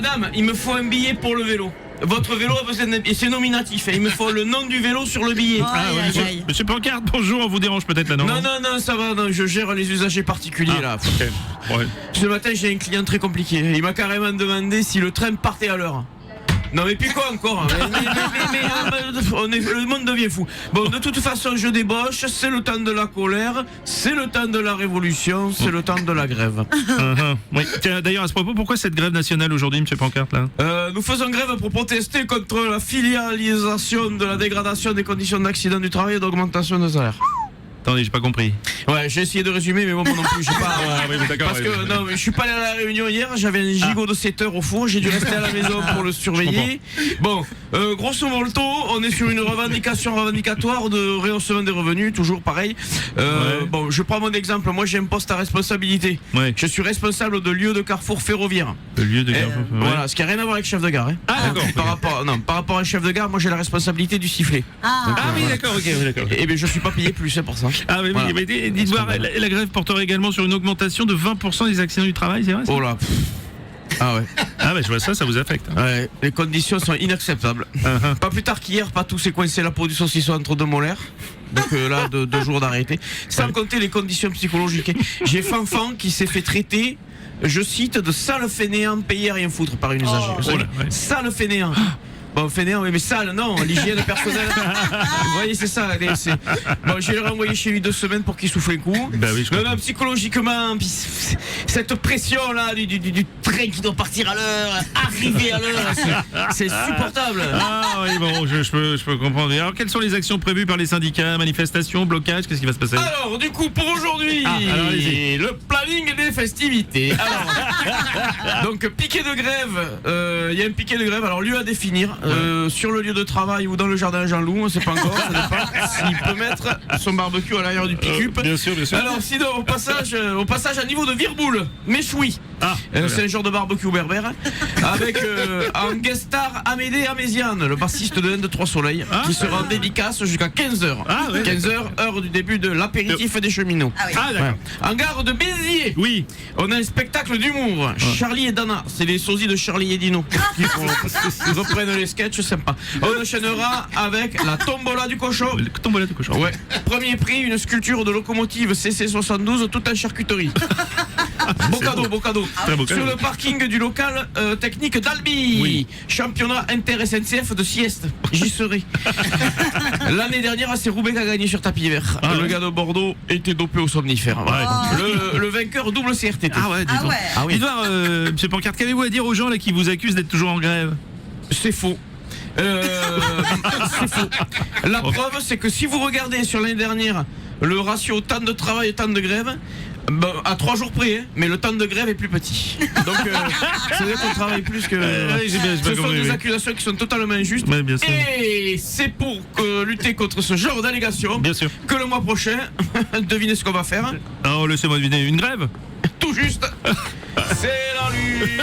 Madame, il me faut un billet pour le vélo. Votre vélo a besoin d'un billet, c'est nominatif, il me faut le nom du vélo sur le billet. Monsieur Pancarte, bonjour, on vous dérange peut-être là, non? Non, ça va, non, je gère les usagers particuliers là. Okay. Ouais. Ce matin, j'ai un client très compliqué. Il m'a carrément demandé si le train partait à l'heure. Non mais puis quoi encore? Le monde devient fou. Bon, de toute façon, je débauche. C'est le temps de la colère, c'est le temps de la révolution, c'est le temps de la grève. Oui. Tiens, d'ailleurs, à ce propos, pourquoi cette grève nationale aujourd'hui, monsieur Pancarte là? Nous faisons grève pour protester contre la filialisation de la dégradation des conditions d'accident du travail et d'augmentation de salaire. Attendez, j'ai pas compris. Ouais, j'ai essayé de résumer, mais bon, moi non plus, j'ai pas. Oui, d'accord. Parce que non, mais je suis pas allé à la réunion hier, j'avais un gigot de 7 heures au four, j'ai dû rester à la maison pour le surveiller. Bon, grosso modo, on est sur une revendicatoire de rehaussement des revenus, toujours pareil. Bon, je prends mon exemple, moi j'ai un poste à responsabilité. Ouais. Je suis responsable de lieu de carrefour ferroviaire. Le lieu de carrefour. Voilà, ce qui n'a rien à voir avec chef de gare. Hein. D'accord. Par rapport à un chef de gare, moi j'ai la responsabilité du sifflet. Oui, d'accord, ok, d'accord. Et bien je suis pas payé plus, c'est pour ça. Ah oui, Voilà. mais dites voir, la grève porterait également sur une augmentation de 20% des accidents du travail, c'est vrai ça? Oh là. Ah ouais. Ah ouais, je vois ça vous affecte. Ouais, les conditions sont inacceptables. Pas plus tard qu'hier, Patou s'est coincé la peau du saucisson entre deux molaires. Donc là, 2 jours d'arrêté. Sans compter les conditions psychologiques. J'ai Fanfan qui s'est fait traiter, je cite, de sale fainéant payé à rien foutre par une usager. Sale fainéant. Bon, fainéant, oui, mais sale, non, l'hygiène personnelle. Vous voyez, c'est ça. Bon, je vais le renvoyer chez lui 2 semaines pour qu'il souffle un coup. Bah oui, non, psychologiquement, cette pression-là du train qui doit partir à l'heure, arriver à l'heure, c'est insupportable. Ah oui, bon, je peux comprendre. Alors, quelles sont les actions prévues par les syndicats? Manifestations, blocages, qu'est-ce qui va se passer? Alors, du coup, pour aujourd'hui, le planning des festivités. Alors, donc, piquet de grève. Il y a un piquet de grève, alors lieu à définir. Sur le lieu de travail ou dans le jardin Jean-Loup, on sait pas encore, ça dépend s'il peut mettre son barbecue à l'arrière du pick-up. Bien sûr. Alors sinon au passage à niveau de Virboul, Méchoui. C'est un genre de barbecue berbère avec en guest star Amédée Améziane, le bassiste de N3 Soleil, qui sera en dédicace jusqu'à 15h. 15h, heure du début de l'apéritif des cheminots. D'accord. En gare de Béziers, Oui. on a un spectacle d'humour. Charlie et Dana, c'est les sosies de Charlie et Dino qui reprennent les sketchs sympas. On enchaînera avec la tombola du cochon. Tombola du cochon. Ouais. Premier prix, une sculpture de locomotive CC72 toute en charcuterie. Beau cadeau. Très beau cadeau. Sur le parking du local technique d'Albi. Oui. Championnat inter-SNCF de sieste. J'y serai. L'année dernière, c'est Roubaix qui a gagné sur tapis vert. Le gars de Bordeaux était dopé au somnifère. Le vainqueur double CRTT. Ah ouais, dis donc. Dites voir, monsieur Pancarte, qu'avez-vous à dire aux gens là qui vous accusent d'être toujours en grève? C'est faux. C'est faux. La preuve, c'est que si vous regardez sur l'année dernière le ratio temps de travail et temps de grève, à 3 jours près, mais le temps de grève est plus petit. Donc, ça veut dire qu'on travaille plus que. Ce sont des accusations qui sont totalement injustes. Bien sûr. Et c'est pour lutter contre ce genre d'allégations que le mois prochain, devinez ce qu'on va faire. Oh, laissez-moi deviner, une grève? Tout juste. C'est la lutte.